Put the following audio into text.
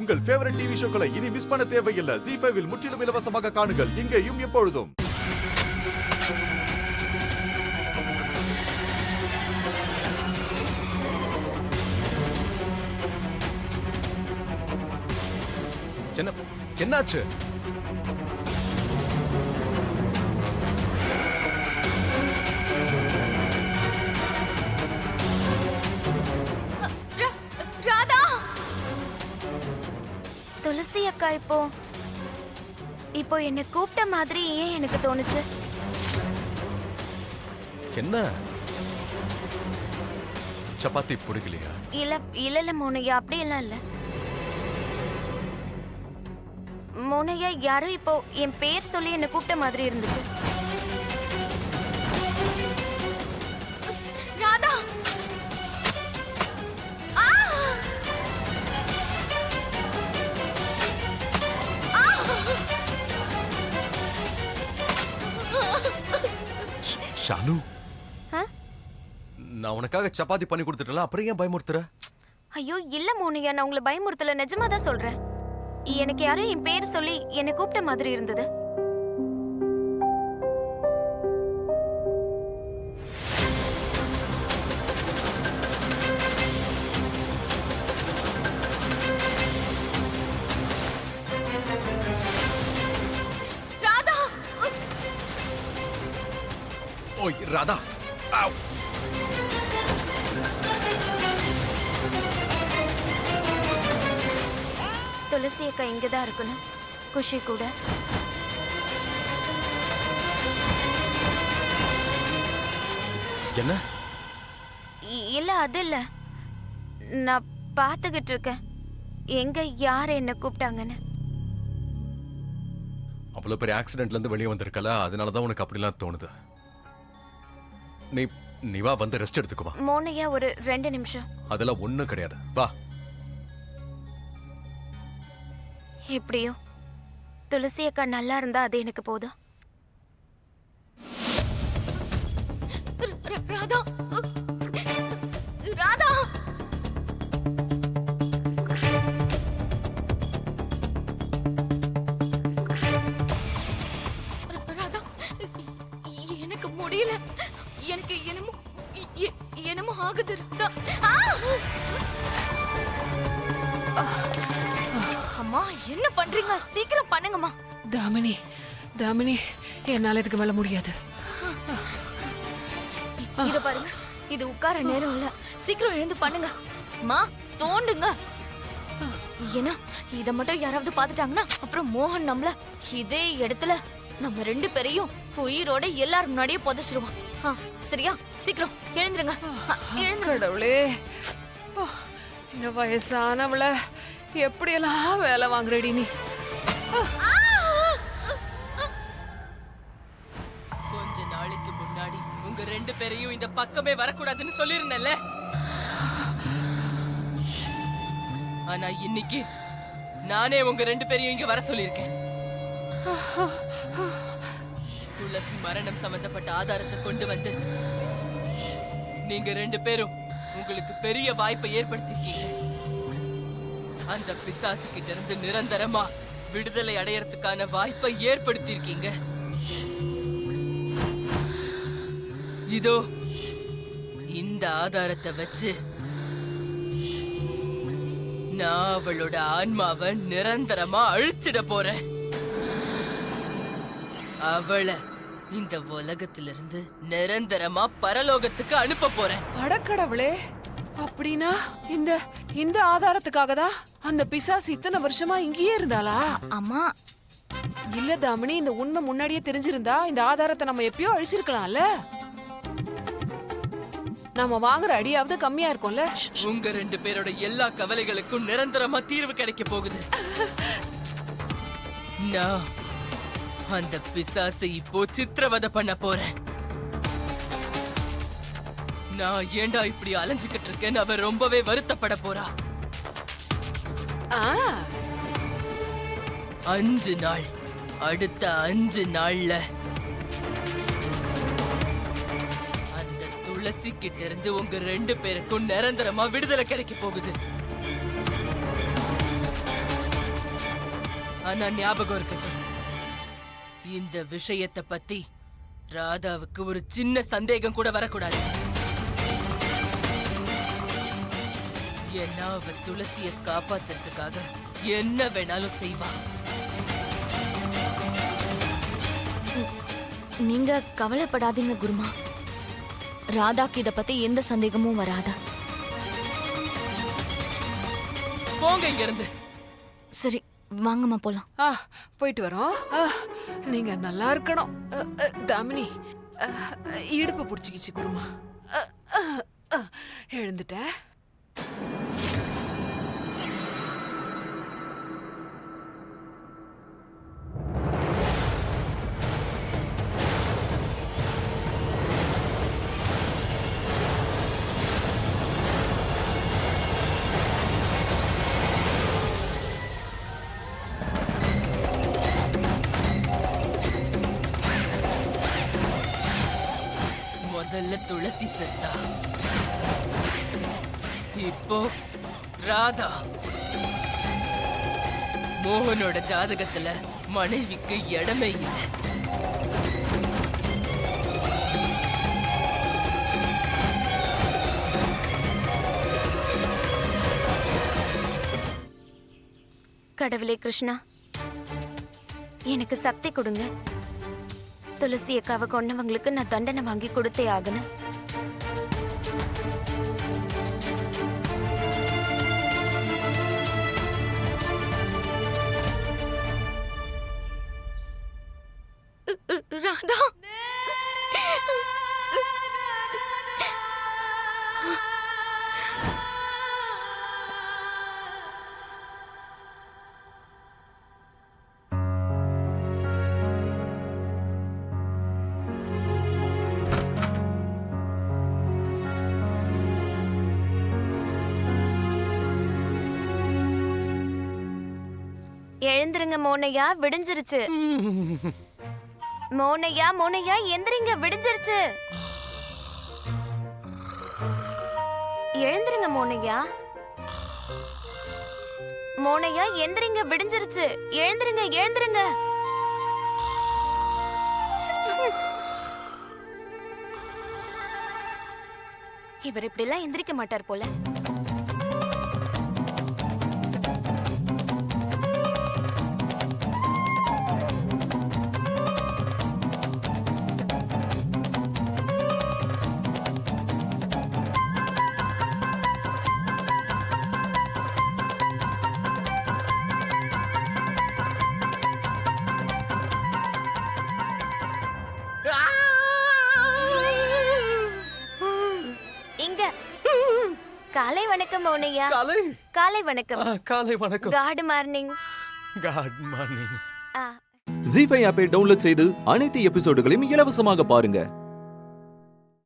உங்கள் favourite TV ஷோக்களை இனி miss பண்ண தேவையில்லை. ZEE5 இல் முற்றிலும் இலவசமாக காணுங்கள். இங்கேயும் எப்பொழுதும். என்னாச்சு? ராதா, துளசி அக்கா இப்போ என்ன கூப்பிட்ட மாதிரி ஏன் எனக்கு தோணுச்சு? என்ன சப்பாத்தி பிடிக்கலையா? இல்ல மோனையா, அப்படி எல்லாம் இல்ல மோனையா. யாரோ இப்போ என் பேர் சொல்லி என்ன கூப்பிட்ட மாதிரி இருந்துச்சு. ராதா, ஷாலு, நான் உனக்காக சப்பாத்தி பண்ணி கொடுத்துட்டல, அப்புறம் ஏன் பயமுறுத்துற? ஐயோ இல்ல மோனையா, நான் உங்களை பயமுறுத்தல, நிஜமா தான் சொல்றேன். எனக்கு யாரோ என் பேர் சொல்லி என்னை கூப்பிட்ட மாதிரி இருந்தது. ராதா, ஓய் ராதா, ஆவ். துளசி அக்கா இங்கதான் இருக்கணும், குஷி கூட. என்ன? இல்ல அது இல்ல, நான் பாத்துக்கிட்டு இருக்கேன் எங்க யார் என்ன கூப்பிட்டாங்கன்னு. அவ்வளவு பெரிய ஆக்சிடென்ட்ல இருந்து வெளியே வந்திருக்கல, அதனாலதான் உனக்கு அப்படிலாம் தோணுது. நீ வா, வந்து ரெஸ்ட் எடுத்துக்கோ. மோனையா ஒரு 2 நிமிஷம். அதெல்லாம் ஒண்ணும் கிடையாது, வா. எப்படியோ துளசி அக்கா நல்லா இருந்தா அது எனக்கு போதும். ராதா, ராதா, ராதா, எனக்கு முடியல, எனக்கு என்னமோ ஆகுது. ராதா, அம்மா என்ன பண்றீங்க? சீக்கிரம் பண்ணுங்கம்மா. தாமினி, என்னால இதுக்கு மேல முடியாது. இத பாருங்க, இது உட்கார நேரம் இல்ல, சீக்கிரம் எழுந்து பண்ணுங்க. அம்மா தோண்டுங்க. ஏன்னா இத மட்டும் யாராவது பாத்துட்டாங்கன்னா அப்புறம் மோகன் நம்மள இதே இடத்துல நம்ம 2 பேரையும் உயிரோட எல்லாரும் முன்னாடியே புதைச்சிருவான். சரியா? சீக்கிரம் எழுந்துருங்க. கடவுளே, இந்த வயசானவள எப்படியெல்லாம் வேலை வாங்குறடி நீ? கொஞ்ச நாளைக்கு முன்னாடி உங்க 2 பேரையும் இந்த பக்கமே வரக்கூடாதுன்னு சொல்லிருந்தேன்ல. ஆனா இன்னைக்கு நானே உங்க 2 பேரையும் இங்க வர சொல்லியிருக்கேன். துளசி மரணம் சம்பந்தப்பட்ட ஆதாரத்தை கொண்டு வந்து நீங்க 2 பேரும் உங்களுக்கு பெரிய வாய்ப்பை ஏற்படுத்திருக்கீங்க. அந்த பிசாசு கிட்ட இருந்து நிரந்தரமா விடுதலை அடையறதுக்கான வாய்ப்பை ஏற்படுத்தியிருக்கீங்க. இதோ இந்த ஆதாரத்தை வச்சு நான் அவளோட ஆன்மாவை நிரந்தரமா அழிச்சிட போறேன். அவளை இந்த உலகத்திலிருந்து நிரந்தரமா பரலோகத்துக்கு அனுப்ப போறேன். அடக்கடவுளே, அப்படின்னா இந்த ஆதாரத்துக்காக தான் அந்த பிசாசு இத்தனை வருஷமா இங்கேயே இருந்தாளா? அம்மா இல்ல தாமினி, இந்த உண்மை முன்னாடியே தெரிஞ்சிருந்தா இந்த ஆதாரத்தை நம்ம எப்பயோ அழிச்சிருக்கலாம்ல. நம்ம வாங்குற அடியாவது கம்மியா இருக்கும்ல. உங்க 2 பேரோட எல்லா கவலைகளுக்கும் நிரந்தரமா தீர்வு கிடைக்க போகுது. நான் அந்த பிசாசை இப்போ சித்திரவதை பண்ண போறேன். நான் ஏண்டா இப்படி அலைஞ்சுக்கிட்டு இருக்கேன்னு அவ ரொம்பவே வருத்தப்பட போறா. 5 நாள், அடுத்த 5 நாள்ல அந்த துளசி கிட்ட இருந்து உங்க 2 பேருக்கும் நிரந்தரமா விடுதலை கிடைக்க போகுது. ஆனா ஞாபகம் இருக்கட்டும், இந்த விஷயத்தை பத்தி ராதாவுக்கு ஒரு சின்ன சந்தேகம் கூட வரக்கூடாது. ஏன்னா அவ துளசிய காப்பாத்துறதுக்காக என்ன வேணாலும் செய்வா. நீங்க கவலைப்படாதீங்க குருமா. ராதாக்கு இத பத்தி எந்த சந்தேகமும் வராது. போங்க இங்க இருந்து. சரி வாங்கம்மா போலாம். போயிட்டு வரோம். நீங்க நல்லா இருக்கணும். தாமினி, இடுப்பு புடிச்சுக்கிச்சு குருமா. எழுந்துட்ட. முதல்ல துளசி செத்தா, இப்போ ராதா. மோகனோட ஜாதகத்துல மனைவிக்கு இடமே இல்லை. கடவுளே கிருஷ்ணா, எனக்கு சக்தி கொடுங்க. துளசி அக்காவை கொன்னவங்களுக்கு நான் தண்டனை வாங்கி கொடுத்தே ஆகணும். ராதா, எழுந்திருங்க மோனையா, விடிஞ்சிருச்சு. மோனையா மோனையா எந்திரிங்க, விடிஞ்சிருச்சு. எழுந்திருங்க மோனையா. மோனையா எந்திரிங்க, விடிஞ்சிருச்சு. எழுந்திருங்க எழுந்திருங்க. இவர் இப்படி எல்லாம் எந்திரிக்க மாட்டார் போல. காலை வணக்கம் மோனையா. காலை வணக்கம். காலை வணக்கம். Good morning. Good morning. ஜீ5 ஆப்பை டவுன்லோட் செய்து அனைத்து எபிசோடுகளையும் இலவசமாக பாருங்க.